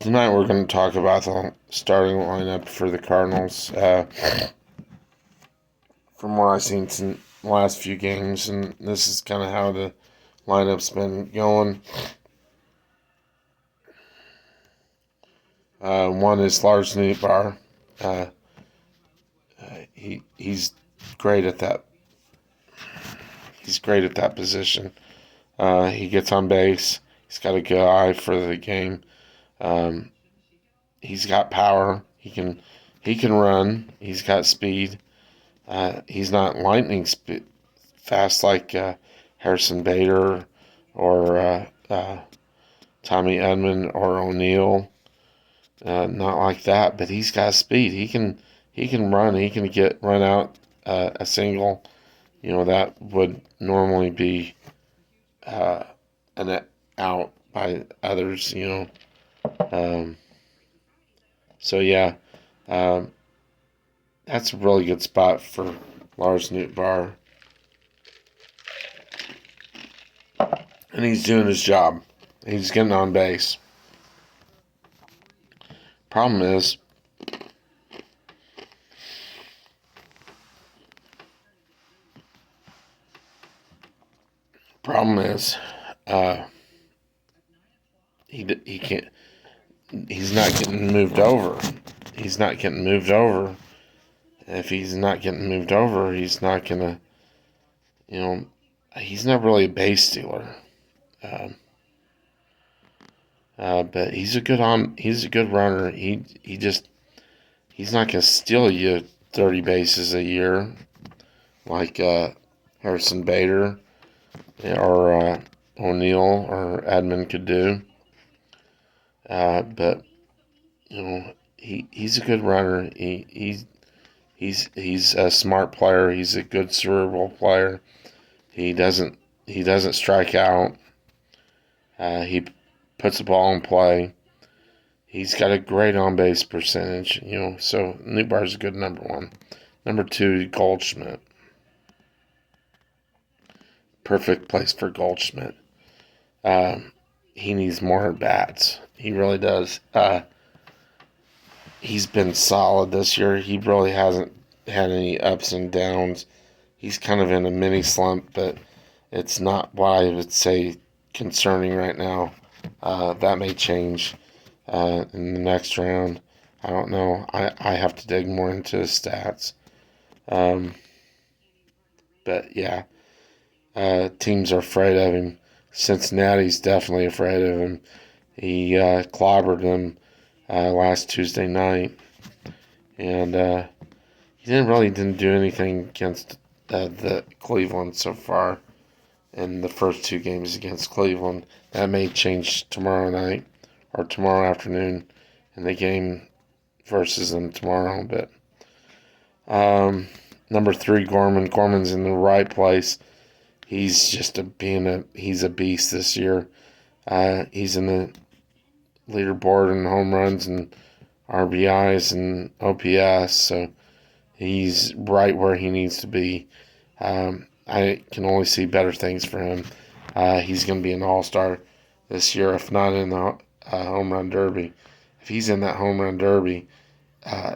Tonight we're going to talk about the starting lineup for the Cardinals. From what I've seen in the last few games, and this is kind of how the lineup's been going. One is Lars Nootbaar. He's great at that. He's great at that position. He gets on base. He's got a good eye for the game. He's got power. He can run. He's got speed. He's not lightning fast like Harrison Bader or Tommy Edman or O'Neill. Not like that, but he's got speed. He can run. He can run out a single. That would normally be an out by others. Um, so yeah, um, that's a really good spot for Lars Nootbaar, and he's doing his job. He's getting on base. Problem is, problem is, uh, he can't. He's not getting moved over. He's not getting moved over. If he's not getting moved over, he's not gonna. He's not really a base stealer. Um, but He's a good runner. He's not gonna steal you 30 bases a year like Harrison Bader or O'Neill or Edmund could do. But he's a good runner. He's a smart player. He's a good cerebral player. He doesn't strike out. He puts the ball in play. He's got a great on base percentage. So Nootbaar's a good number one. Number two, Goldschmidt. Perfect place for Goldschmidt. He needs more at bats. He really does. He's been solid this year. He really hasn't had any ups and downs. He's kind of in a mini slump, but it's not what I would say concerning right now. That may change in the next round. I don't know. I have to dig more into his stats. Um, but yeah, teams are afraid of him. Cincinnati's definitely afraid of him. He clobbered them last Tuesday night, and he didn't do anything against the Cleveland so far in the first two games against Cleveland. That may change tomorrow night or tomorrow afternoon in the game versus them tomorrow. But number three, Gorman. Gorman's in the right place. He's just he's a beast this year. He's in the leaderboard in home runs and RBIs and OPS, so he's right where he needs to be. I can only see better things for him. He's going to be an all-star this year, if not in the home run derby. If he's in that home run derby, uh,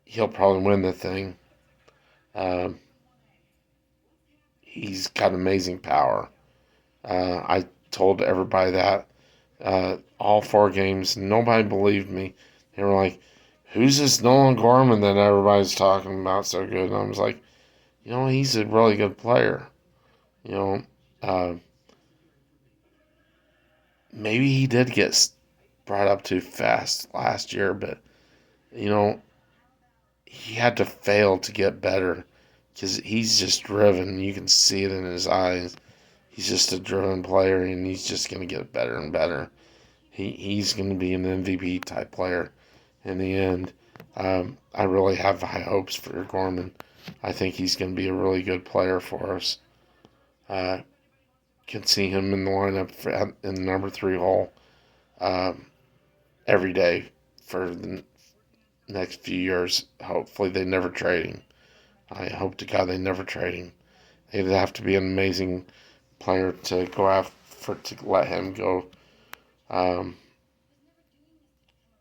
he'll probably win the thing. Um, he's got amazing power. I told everybody that all four games. Nobody believed me. They were like, "Who's this Nolan Gorman that everybody's talking about so good?" And I was like, he's a really good player. You know, uh, Maybe he did get brought up too fast last year, but you know he had to fail to get better because he's just driven. You can see it in his eyes. He's just a driven player, and he's just going to get better and better. He's going to be an MVP type player in the end. I really have high hopes for Gorman. I think he's going to be a really good player for us. Uh, can see him in the lineup in the number three hole um, every day for the next few years. Hopefully, they never trade him. I hope to God they never trade him. They'd have to be an amazing player to go after to let him go. Um,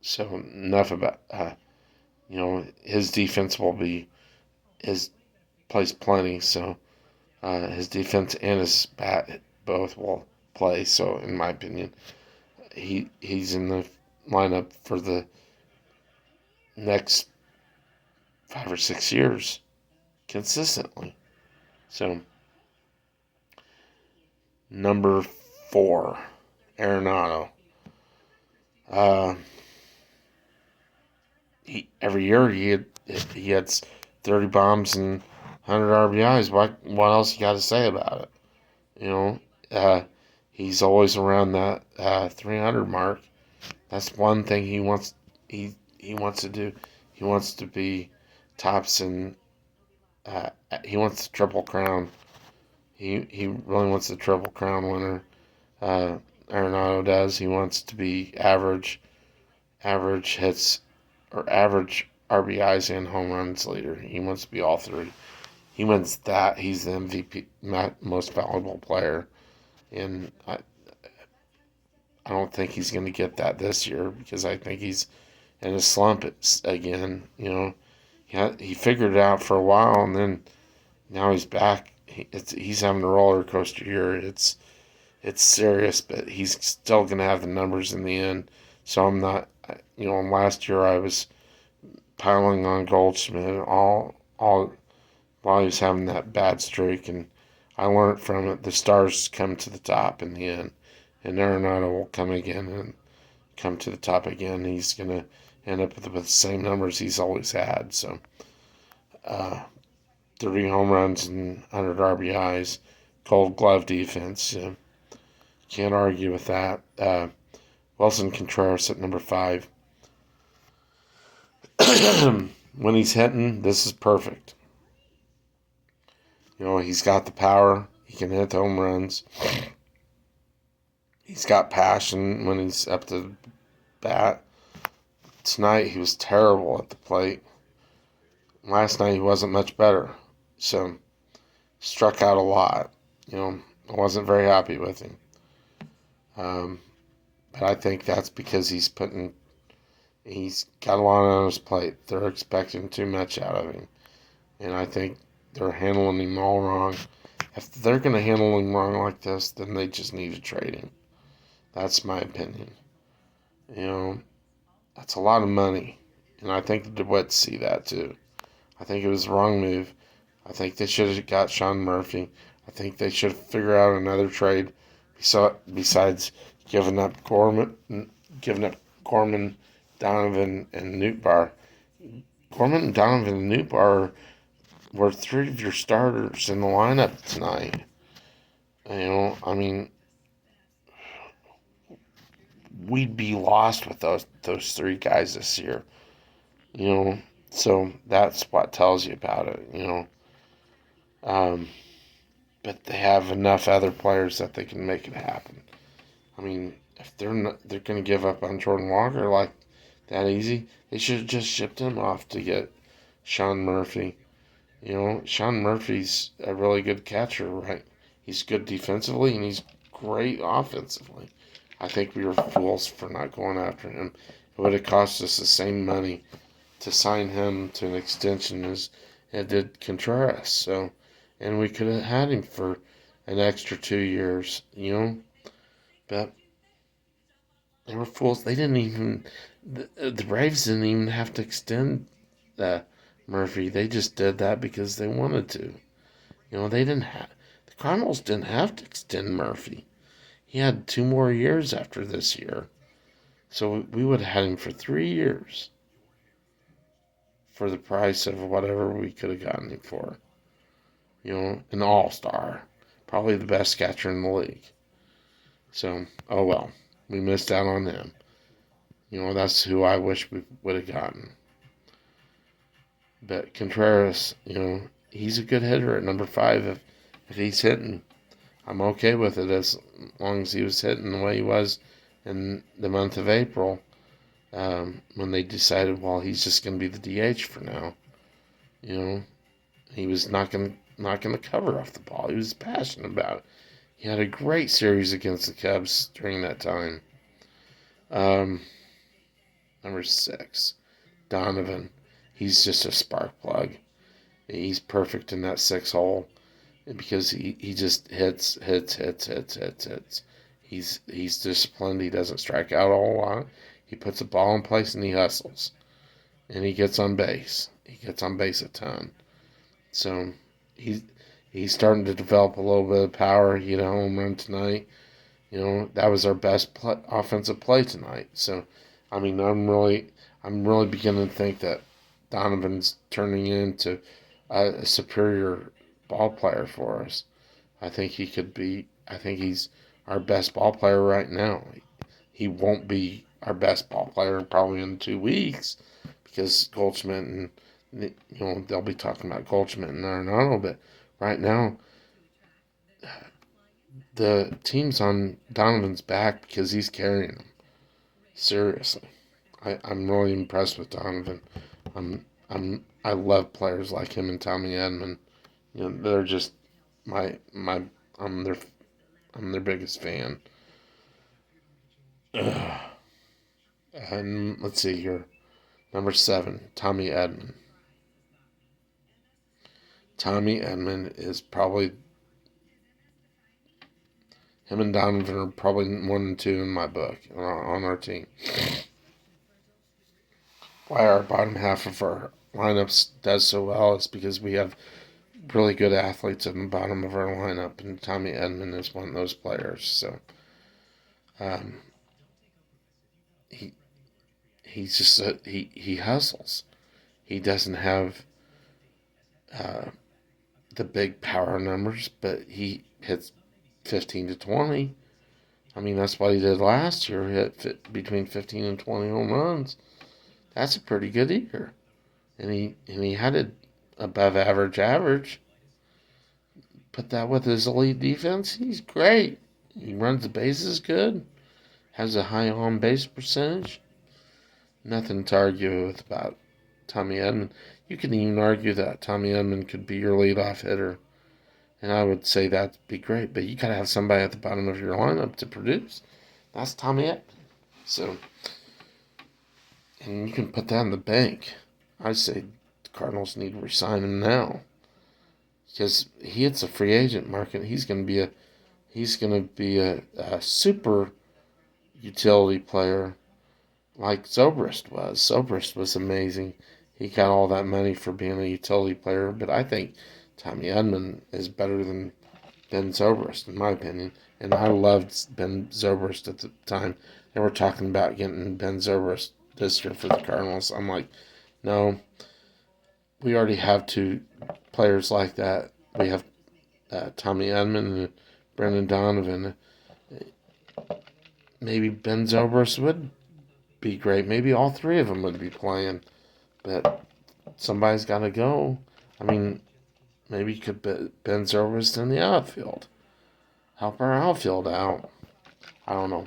So enough about his defense will be his plays plenty. So his defense and his bat both will play. So in my opinion, he's in the lineup for the next 5 or 6 years consistently. So number 4, Arenado. Uh, every year he hits 30 bombs and 100 RBIs. What else you got to say about it? You know, uh, he's always around that 300 mark. That's one thing he wants. He wants to do. He wants to be tops and he wants the triple crown. He really wants the triple crown winner. Uh, Arenado does. He wants to be average hits or average RBIs and home runs leader. He wants to be all three. He wins that. He's the MVP, most valuable player, and I don't think he's going to get that this year because I think he's in a slump again. He figured it out for a while, and then now he's back. He's having a roller coaster year. It's serious, but he's still going to have the numbers in the end. So I'm not. Last year I was piling on Goldschmidt all while he was having that bad streak, and I learned from it. The stars come to the top in the end, and Arenado will come again and come to the top again. He's gonna end up with the same numbers he's always had. So, 30 home runs and 100 RBIs, Gold Glove defense. Can't argue with that. Wilson Contreras at number 5. When he's hitting, this is perfect. He's got the power. He can hit the home runs. He's got passion when he's up to the bat. Tonight he was terrible at the plate. Last night he wasn't much better. So struck out a lot. I wasn't very happy with him. But I think that's because he's got a lot on his plate. They're expecting too much out of him. And I think they're handling him all wrong. If they're going to handle him wrong like this, then they just need to trade him. That's my opinion. That's a lot of money. And I think the DeWitts see that too. I think it was the wrong move. I think they should have got Sean Murphy. I think they should figure out another trade besides giving up Gorman, Donovan, and Nootbaar. Gorman, Donovan, and Nootbaar were 3 of your starters in the lineup tonight. We'd be lost with those 3 guys this year. So that's what tells you about it. But they have enough other players that they can make it happen. If they're going to give up on Jordan Walker like that easy, they should have just shipped him off to get Sean Murphy. Sean Murphy's a really good catcher, right? He's good defensively and he's great offensively. I think we were fools for not going after him. It would have cost us the same money to sign him to an extension as it did Contreras. So, and we could have had him for an extra 2 years, But they were fools. They didn't even. The Braves didn't even have to extend Murphy. They just did that because they wanted to. They didn't have. The Cardinals didn't have to extend Murphy. He had 2 more years after this year. So we would have had him for 3 years for the price of whatever we could have gotten him for. An all-star. Probably the best catcher in the league. So, oh well. We missed out on him. That's who I wish we would have gotten. But Contreras, he's a good hitter at number 5 if he's hitting. I'm okay with it as long as he was hitting the way he was in the month of April when they decided, well, he's just going to be the DH for now. He was not going to cover off the ball. He was passionate about it. He had a great series against the Cubs during that time. Number 6, Donovan. He's just a spark plug. He's perfect in that 6 hole because he just hits. He's disciplined. He doesn't strike out a whole lot. He puts the ball in place and he hustles. And he gets on base. He gets on base a ton. So he's he's starting to develop a little bit of power. He hit a home run tonight. That was our best offensive play tonight. So, I mean, I'm really beginning to think that Donovan's turning into a superior ball player for us. I think he could be. I think he's our best ball player right now. He won't be our best ball player probably in 2 weeks because Goldschmidt and they'll be talking about Goldschmidt and Arenado, but right now the team's on Donovan's back because he's carrying them. Seriously, I'm really impressed with Donovan. I love players like him and Tommy Edman. They're just my I'm their I'm their biggest fan. And let's see here, number 7, Tommy Edman. Tommy Edman is probably him and Donovan are probably 1 and 2 in my book on our team. Why our bottom half of our lineups does so well is because we have really good athletes in the bottom of our lineup, and Tommy Edman is one of those players. So um, he he's just he hustles. He doesn't have uh, the big power numbers, but he hits 15 to 20. I mean, that's what he did last year. He hit between 15 and 20 home runs. That's a pretty good year, and he had it above average. Put that with his elite defense, he's great. He runs the bases good, has a high on base percentage. Nothing to argue with about Tommy Edman. You can even argue that Tommy Edman could be your leadoff hitter, and I would say that'd be great. But you gotta have somebody at the bottom of your lineup to produce. That's Tommy Edman. So, and you can put that in the bank. I say the Cardinals need to resign him now because he hits a free agent market. He's gonna be a super utility player like Zobrist was. Zobrist was amazing. He got all that money for being a utility player, but I think Tommy Edman is better than Ben Zobrist, in my opinion. And I loved Ben Zobrist at the time. They were talking about getting Ben Zobrist this year for the Cardinals. I'm like, no, we already have 2 players like that. We have Tommy Edman and Brendan Donovan. Maybe Ben Zobrist would be great. Maybe all 3 of them would be playing, but somebody's got to go. I mean, maybe you could put Ben Zobrist in the outfield, help our outfield out. I don't know.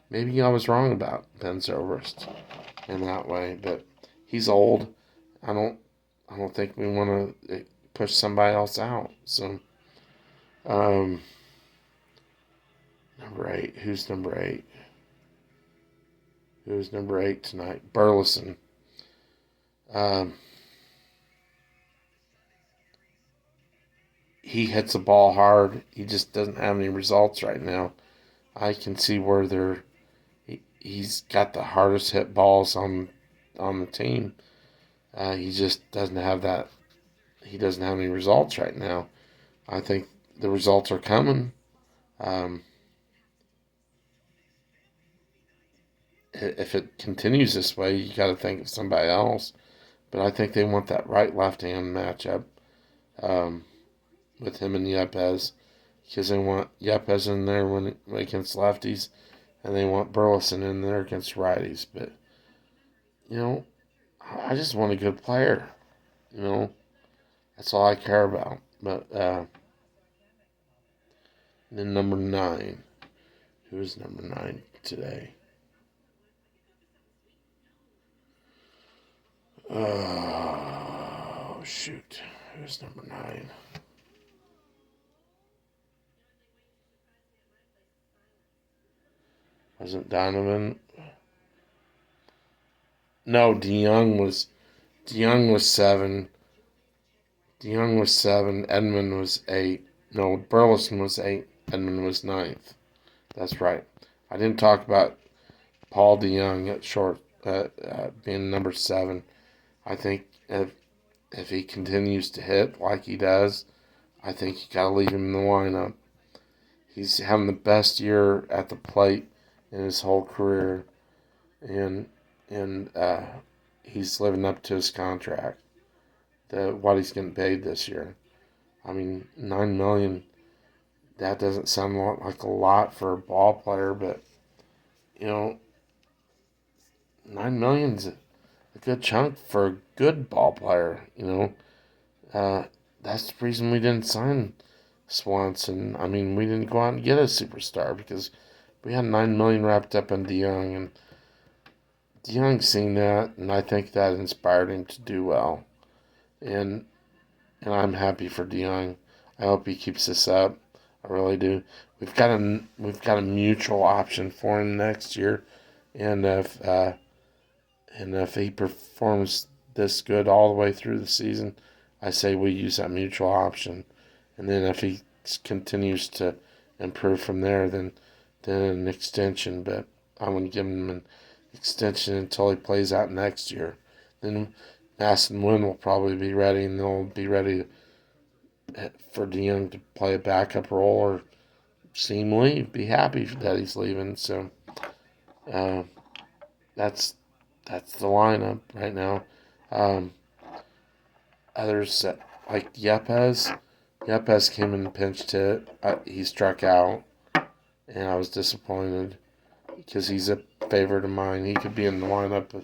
Maybe I was wrong about Ben Zobrist in that way, but he's old. I don't I don't think we want to push somebody else out. So, um, number 8. Who's number 8? Who's number 8 tonight? Burleson. Um, he hits the ball hard. He just doesn't have any results right now. I can see where he's got the hardest hit balls on the team. He just doesn't have that. He doesn't have any results right now. I think the results are coming. Um, if it continues this way, you got to think of somebody else. But I think they want that right left hand matchup um, with him and Yepes because they want Yepes in there when against lefties, and they want Burleson in there against righties. But you know, I just want a good player. You know, that's all I care about. But then number 9. Who's number 9 today? Oh, shoot. Who's number 9? Wasn't Donovan? No, DeYoung was seven. DeYoung was seven. Edmund was eight. No, Burleson was eight. Edmund was ninth. That's right. I didn't talk about Paul DeYoung at short being number seven. I think if he continues to hit like he does, I think you got to leave him in the lineup. He's having the best year at the plate in his whole career, and and he's living up to his contract. What he's getting paid this year. I mean, $9 million. That doesn't sound like a lot for a ball player, but you know, $9 million's a good chunk for a good ball player. Uh, that's the reason we didn't sign Swanson. I mean, we didn't go out and get a superstar because we had $9 million wrapped up in DeYoung, and DeYoung seen that, and I think that inspired him to do well. And and I'm happy for DeYoung. I hope he keeps this up. I really do. We've got a mutual option for him next year, and if he performs this good all the way through the season, I say we use that mutual option. And then if he continues to improve from there, then an extension. But I wouldn't give him an extension until he plays out next year. Then Maston Wynn will probably be ready, and they'll be ready for DeYoung to play a backup role or see him leave. Be happy that he's leaving. So uh, that's that's the lineup right now. Um, Others like Yepes. Yepes came in and pinched hit. He struck out, and I was disappointed because he's a favorite of mine. He could be in the lineup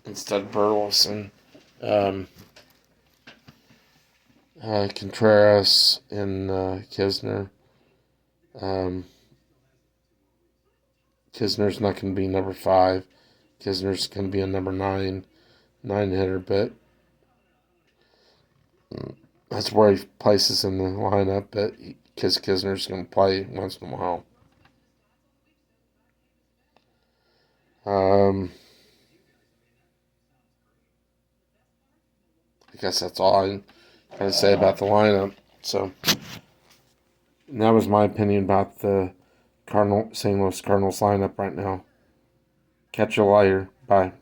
instead of Burleson. Um, Contreras and Kisner. Um, Kisner's not going to be number five. Kisner's going to be a number nine hitter, but that's where he places in the lineup. But because Kisner's going to play once in a while. Um, I guess that's all I got to say about the lineup. So, and that was my opinion about the St. Louis Cardinals lineup right now. Catch you later. Bye.